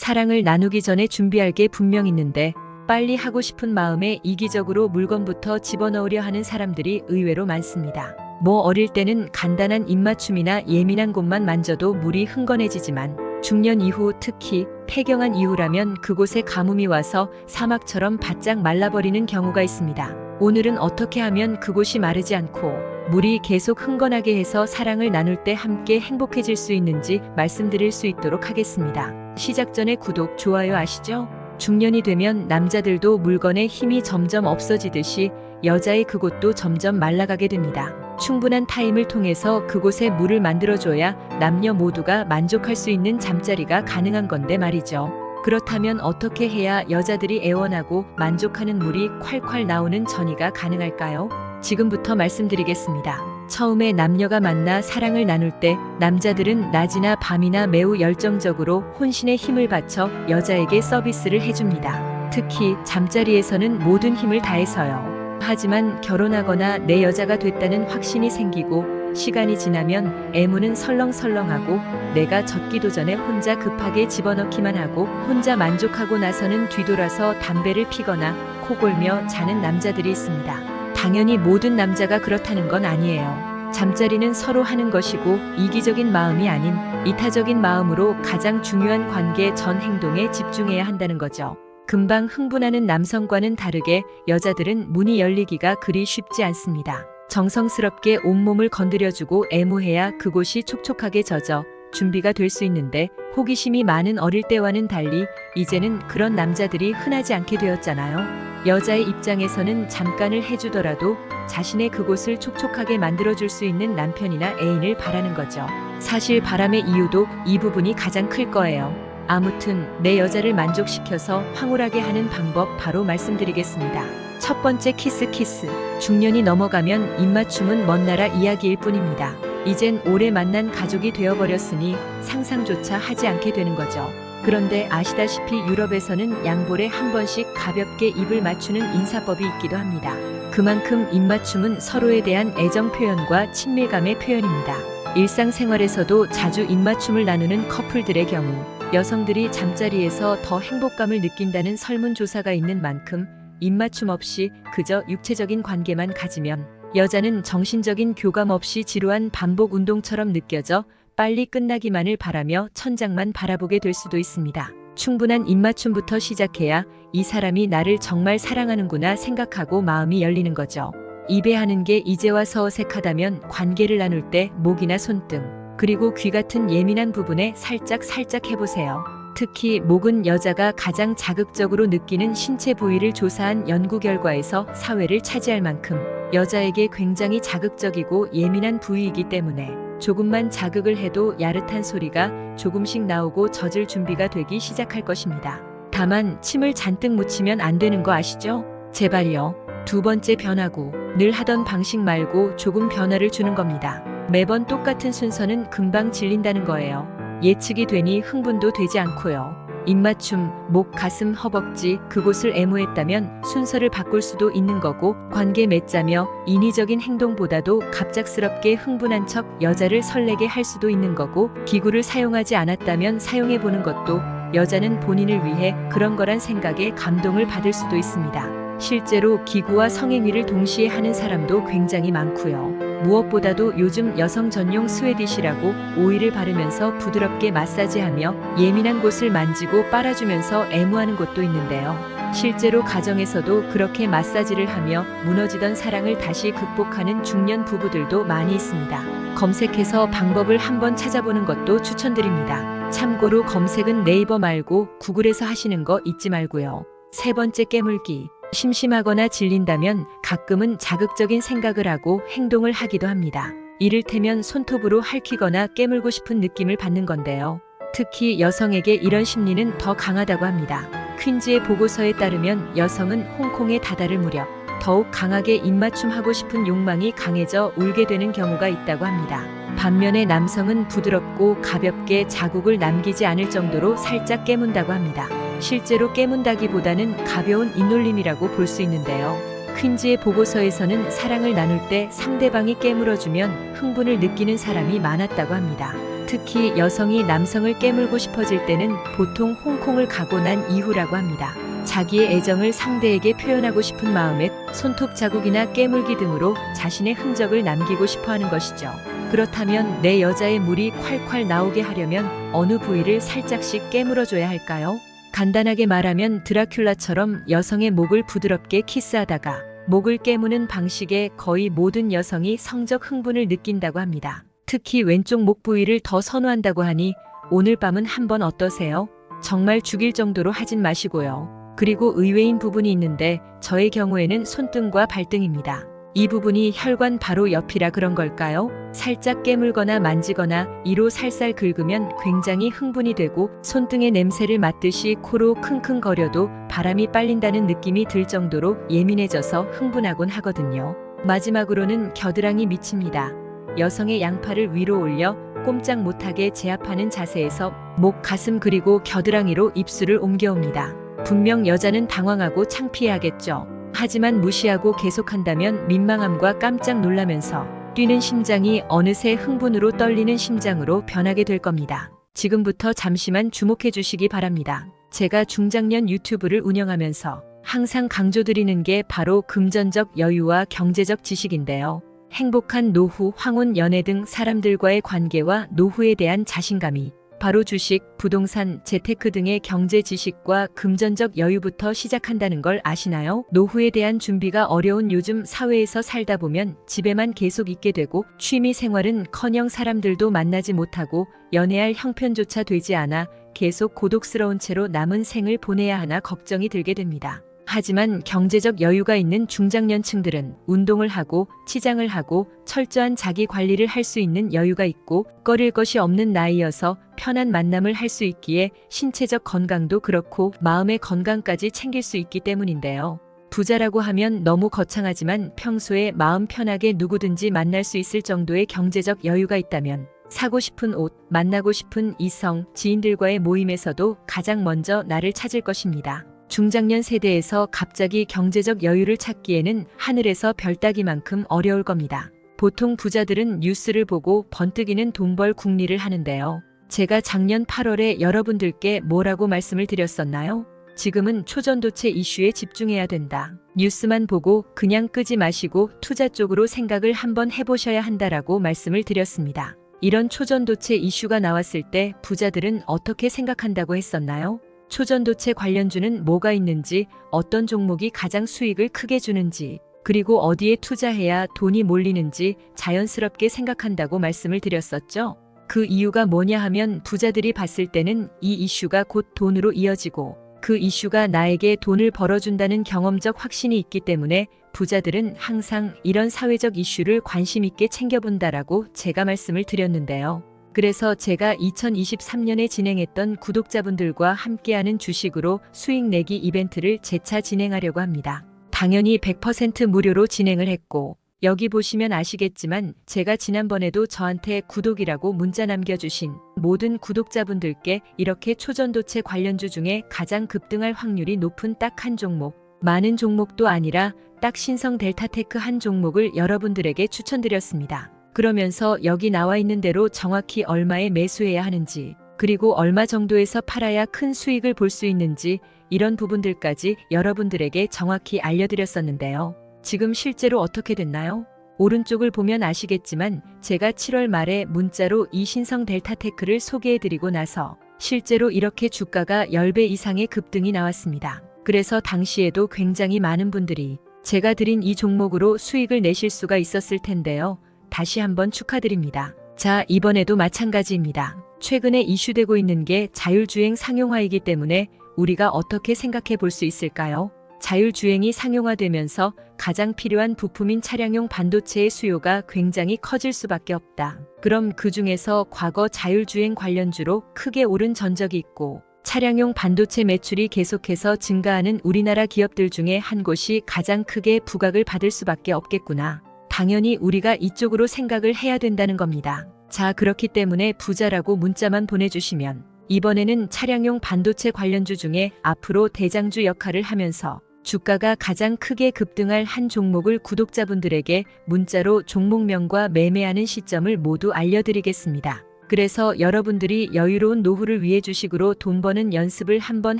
사랑을 나누기 전에 준비할 게 분명 있는데 빨리 하고 싶은 마음에 이기적으로 물건부터 집어넣으려 하는 사람들이 의외로 많습니다. 뭐 어릴 때는 간단한 입맞춤이나 예민한 곳만 만져도 물이 흥건해지지만 중년 이후, 특히 폐경한 이후라면 그곳에 가뭄이 와서 사막처럼 바짝 말라버리는 경우가 있습니다. 오늘은 어떻게 하면 그곳이 마르지 않고 물이 계속 흥건하게 해서 사랑을 나눌 때 함께 행복해질 수 있는지 말씀드릴 수 있도록 하겠습니다. 시작 전에 구독, 좋아요 아시죠? 중년이 되면 남자들도 물건에 힘이 점점 없어지듯이 여자의 그곳도 점점 말라가게 됩니다. 충분한 타임을 통해서 그곳에 물을 만들어줘야 남녀 모두가 만족할 수 있는 잠자리가 가능한 건데 말이죠. 그렇다면 어떻게 해야 여자들이 애원하고 만족하는 물이 콸콸 나오는 전이가 가능할까요? 지금부터 말씀드리겠습니다. 처음에 남녀가 만나 사랑을 나눌 때 남자들은 낮이나 밤이나 매우 열정적으로 혼신의 힘을 바쳐 여자에게 서비스를 해줍니다. 특히 잠자리에서는 모든 힘을 다해서요. 하지만 결혼하거나 내 여자가 됐다는 확신이 생기고 시간이 지나면 애무는 설렁설렁하고 내가 젖기도 전에 혼자 급하게 집어넣기만 하고 혼자 만족하고 나서는 뒤돌아서 담배를 피거나 코골며 자는 남자들이 있습니다. 당연히 모든 남자가 그렇다는 건 아니에요. 잠자리는 서로 하는 것이고 이기적인 마음이 아닌 이타적인 마음으로 가장 중요한 관계 전 행동에 집중해야 한다는 거죠. 금방 흥분하는 남성과는 다르게 여자들은 문이 열리기가 그리 쉽지 않습니다. 정성스럽게 온몸을 건드려주고 애무해야 그곳이 촉촉하게 젖어 준비가 될 수 있는데 호기심이 많은 어릴 때와는 달리 이제는 그런 남자들이 흔하지 않게 되었잖아요. 여자의 입장에서는 잠깐을 해주더라도 자신의 그곳을 촉촉하게 만들어줄 수 있는 남편이나 애인을 바라는 거죠. 사실 바람의 이유도 이 부분이 가장 클 거예요. 아무튼 내 여자를 만족시켜서 황홀하게 하는 방법 바로 말씀드리겠습니다. 첫 번째, 키스. 중년이 넘어가면 입맞춤은 먼 나라 이야기일 뿐입니다. 이젠 오래 만난 가족이 되어버렸으니 상상조차 하지 않게 되는 거죠. 그런데 아시다시피 유럽에서는 양볼에 한 번씩 가볍게 입을 맞추는 인사법이 있기도 합니다. 그만큼 입맞춤은 서로에 대한 애정 표현과 친밀감의 표현입니다. 일상생활에서도 자주 입맞춤을 나누는 커플들의 경우 여성들이 잠자리에서 더 행복감을 느낀다는 설문조사가 있는 만큼 입맞춤 없이 그저 육체적인 관계만 가지면 여자는 정신적인 교감 없이 지루한 반복 운동처럼 느껴져 빨리 끝나기만을 바라며 천장만 바라보게 될 수도 있습니다. 충분한 입맞춤부터 시작해야 이 사람이 나를 정말 사랑하는구나 생각하고 마음이 열리는 거죠. 입에 하는 게 이제 와서 어색하다면 관계를 나눌 때 목이나 손등, 그리고 귀 같은 예민한 부분에 살짝 해보세요. 특히 목은 여자가 가장 자극적으로 느끼는 신체 부위를 조사한 연구 결과에서 사회를 차지할 만큼 여자에게 굉장히 자극적이고 예민한 부위이기 때문에 조금만 자극을 해도 야릇한 소리가 조금씩 나오고 젖을 준비가 되기 시작할 것입니다. 다만 침을 잔뜩 묻히면 안 되는 거 아시죠? 제발요. 두 번째, 변하고. 늘 하던 방식 말고 조금 변화를 주는 겁니다. 매번 똑같은 순서는 금방 질린다는 거예요. 예측이 되니 흥분도 되지 않고요. 입맞춤, 목, 가슴, 허벅지, 그곳을 애무했다면 순서를 바꿀 수도 있는 거고 관계 맺자며 인위적인 행동보다도 갑작스럽게 흥분한 척 여자를 설레게 할 수도 있는 거고 기구를 사용하지 않았다면 사용해보는 것도 여자는 본인을 위해 그런 거란 생각에 감동을 받을 수도 있습니다. 실제로 기구와 성행위를 동시에 하는 사람도 굉장히 많고요. 무엇보다도 요즘 여성 전용 스웨디시라고 오일을 바르면서 부드럽게 마사지하며 예민한 곳을 만지고 빨아주면서 애무하는 곳도 있는데요. 실제로 가정에서도 그렇게 마사지를 하며 무너지던 사랑을 다시 극복하는 중년 부부들도 많이 있습니다. 검색해서 방법을 한번 찾아보는 것도 추천드립니다. 참고로 검색은 네이버 말고 구글에서 하시는 거 잊지 말고요. 세 번째, 깨물기. 심심하거나 질린다면 가끔은 자극적인 생각을 하고 행동을 하기도 합니다. 이를테면 손톱으로 핥히거나 깨물고 싶은 느낌을 받는 건데요. 특히 여성에게 이런 심리는 더 강하다고 합니다. 퀸즈의 보고서에 따르면 여성은 홍콩에 다다를 무렵 더욱 강하게 입맞춤하고 싶은 욕망이 강해져 울게 되는 경우가 있다고 합니다. 반면에 남성은 부드럽고 가볍게 자국을 남기지 않을 정도로 살짝 깨문다고 합니다. 실제로 깨문다기보다는 가벼운 잇놀림이라고 볼 수 있는데요. 퀸즈의 보고서에서는 사랑을 나눌 때 상대방이 깨물어주면 흥분을 느끼는 사람이 많았다고 합니다. 특히 여성이 남성을 깨물고 싶어질 때는 보통 홍콩을 가고 난 이후라고 합니다. 자기의 애정을 상대에게 표현하고 싶은 마음에 손톱 자국이나 깨물기 등으로 자신의 흔적을 남기고 싶어 하는 것이죠. 그렇다면 내 여자의 물이 콸콸 나오게 하려면 어느 부위를 살짝씩 깨물어줘야 할까요? 간단하게 말하면 드라큘라처럼 여성의 목을 부드럽게 키스하다가 목을 깨무는 방식에 거의 모든 여성이 성적 흥분을 느낀다고 합니다. 특히 왼쪽 목 부위를 더 선호한다고 하니 오늘 밤은 한번 어떠세요? 정말 죽일 정도로 하진 마시고요. 그리고 의외인 부분이 있는데 저의 경우에는 손등과 발등입니다. 이 부분이 혈관 바로 옆이라 그런 걸까요? 살짝 깨물거나 만지거나 이로 살살 긁으면 굉장히 흥분이 되고 손등의 냄새를 맡듯이 코로 킁킁거려도 바람이 빨린다는 느낌이 들 정도로 예민해져서 흥분하곤 하거든요. 마지막으로는 겨드랑이 밑입니다. 여성의 양팔을 위로 올려 꼼짝 못하게 제압하는 자세에서 목, 가슴 그리고 겨드랑이로 입술을 옮겨옵니다. 분명 여자는 당황하고 창피해하겠죠. 하지만 무시하고 계속한다면 민망함과 깜짝 놀라면서 뛰는 심장이 어느새 흥분으로 떨리는 심장으로 변하게 될 겁니다. 지금부터 잠시만 주목해 주시기 바랍니다. 제가 중장년 유튜브를 운영하면서 항상 강조드리는 게 바로 금전적 여유와 경제적 지식인데요. 행복한 노후, 황혼, 연애 등 사람들과의 관계와 노후에 대한 자신감이 바로 주식, 부동산, 재테크 등의 경제 지식과 금전적 여유부터 시작한다는 걸 아시나요? 노후에 대한 준비가 어려운 요즘 사회에서 살다 보면 집에만 계속 있게 되고 취미 생활은커녕 사람들도 만나지 못하고 연애할 형편조차 되지 않아 계속 고독스러운 채로 남은 생을 보내야 하나 걱정이 들게 됩니다. 하지만 경제적 여유가 있는 중장년층들은 운동을 하고 치장을 하고 철저한 자기 관리를 할 수 있는 여유가 있고 꺼릴 것이 없는 나이여서 편한 만남을 할 수 있기에 신체적 건강도 그렇고 마음의 건강까지 챙길 수 있기 때문인데요. 부자라고 하면 너무 거창하지만 평소에 마음 편하게 누구든지 만날 수 있을 정도의 경제적 여유가 있다면 사고 싶은 옷, 만나고 싶은 이성, 지인들과의 모임에서도 가장 먼저 나를 찾을 것입니다. 중장년 세대에서 갑자기 경제적 여유를 찾기에는 하늘에서 별 따기만큼 어려울 겁니다. 보통 부자들은 뉴스를 보고 번뜩이는 돈벌 궁리를 하는데요. 제가 작년 8월에 여러분들께 뭐라고 말씀을 드렸었나요? 지금은 초전도체 이슈에 집중해야 된다. 뉴스만 보고 그냥 끄지 마시고 투자 쪽으로 생각을 한번 해보셔야 한다라고 말씀을 드렸습니다. 이런 초전도체 이슈가 나왔을 때 부자들은 어떻게 생각한다고 했었나요? 초전도체 관련주는 뭐가 있는지, 어떤 종목이 가장 수익을 크게 주는지, 그리고 어디에 투자해야 돈이 몰리는지 자연스럽게 생각한다고 말씀을 드렸었죠. 그 이유가 뭐냐 하면 부자들이 봤을 때는 이 이슈가 곧 돈으로 이어지고 그 이슈가 나에게 돈을 벌어준다는 경험적 확신이 있기 때문에 부자들은 항상 이런 사회적 이슈를 관심 있게 챙겨본다라고 제가 말씀을 드렸는데요. 그래서 제가 2023년에 진행했던 구독자분들과 함께하는 주식으로 수익 내기 이벤트를 재차 진행하려고 합니다. 당연히 100% 무료로 진행을 했고 여기 보시면 아시겠지만 제가 지난번에도 저한테 구독이라고 문자 남겨주신 모든 구독자분들께 이렇게 초전도체 관련주 중에 가장 급등할 확률이 높은 딱 한 종목, 많은 종목도 아니라 딱 신성 델타테크 한 종목을 여러분들에게 추천드렸습니다. 그러면서 여기 나와 있는 대로 정확히 얼마에 매수해야 하는지, 그리고 얼마 정도에서 팔아야 큰 수익을 볼 수 있는지 이런 부분들까지 여러분들에게 정확히 알려드렸었는데요. 지금 실제로 어떻게 됐나요? 오른쪽을 보면 아시겠지만 제가 7월 말에 문자로 이 신성 델타테크를 소개해드리고 나서 실제로 이렇게 주가가 10배 이상의 급등이 나왔습니다. 그래서 당시에도 굉장히 많은 분들이 제가 드린 이 종목으로 수익을 내실 수가 있었을 텐데요. 다시 한번 축하드립니다. 자, 이번에도 마찬가지입니다. 최근에 이슈되고 있는 게 자율주행 상용화이기 때문에 우리가 어떻게 생각해 볼 수 있을까요? 자율주행이 상용화되면서 가장 필요한 부품인 차량용 반도체의 수요가 굉장히 커질 수밖에 없다. 그럼 그 중에서 과거 자율주행 관련주로 크게 오른 전적이 있고 차량용 반도체 매출이 계속해서 증가하는 우리나라 기업들 중에 한 곳이 가장 크게 부각을 받을 수밖에 없겠구나. 당연히 우리가 이쪽으로 생각을 해야 된다는 겁니다. 자, 그렇기 때문에 부자라고 문자만 보내주시면 이번에는 차량용 반도체 관련주 중에 앞으로 대장주 역할을 하면서 주가가 가장 크게 급등할 한 종목을 구독자분들에게 문자로 종목명과 매매하는 시점을 모두 알려드리겠습니다. 그래서 여러분들이 여유로운 노후를 위해 주식으로 돈 버는 연습을 한번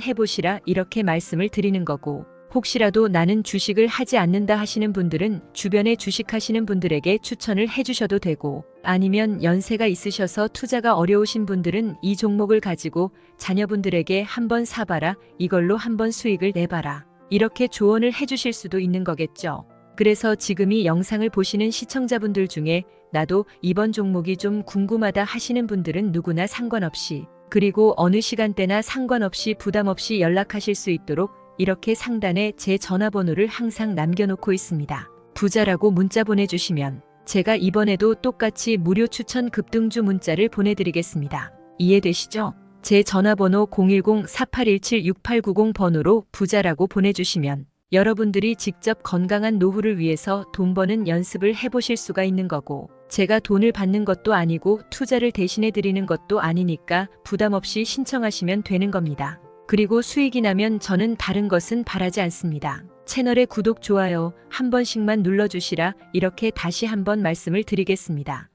해보시라 이렇게 말씀을 드리는 거고, 혹시라도 나는 주식을 하지 않는다 하시는 분들은 주변에 주식하시는 분들에게 추천을 해주셔도 되고, 아니면 연세가 있으셔서 투자가 어려우신 분들은 이 종목을 가지고 자녀분들에게 한번 사봐라, 이걸로 한번 수익을 내봐라, 이렇게 조언을 해주실 수도 있는 거겠죠. 그래서 지금 이 영상을 보시는 시청자분들 중에 나도 이번 종목이 좀 궁금하다 하시는 분들은 누구나 상관없이, 그리고 어느 시간대나 상관없이 부담 없이 연락하실 수 있도록 이렇게 상단에 제 전화번호를 항상 남겨놓고 있습니다. 부자라고 문자 보내주시면 제가 이번에도 똑같이 무료 추천 급등주 문자를 보내드리겠습니다. 이해되시죠? 제 전화번호 010-4817-6890번호로 부자라고 보내주시면 여러분들이 직접 건강한 노후를 위해서 돈 버는 연습을 해보실 수가 있는 거고, 제가 돈을 받는 것도 아니고 투자를 대신해 드리는 것도 아니니까 부담 없이 신청하시면 되는 겁니다. 그리고 수익이 나면 저는 다른 것은 바라지 않습니다. 채널의 구독, 좋아요 한 번씩만 눌러주시라 이렇게 다시 한번 말씀을 드리겠습니다.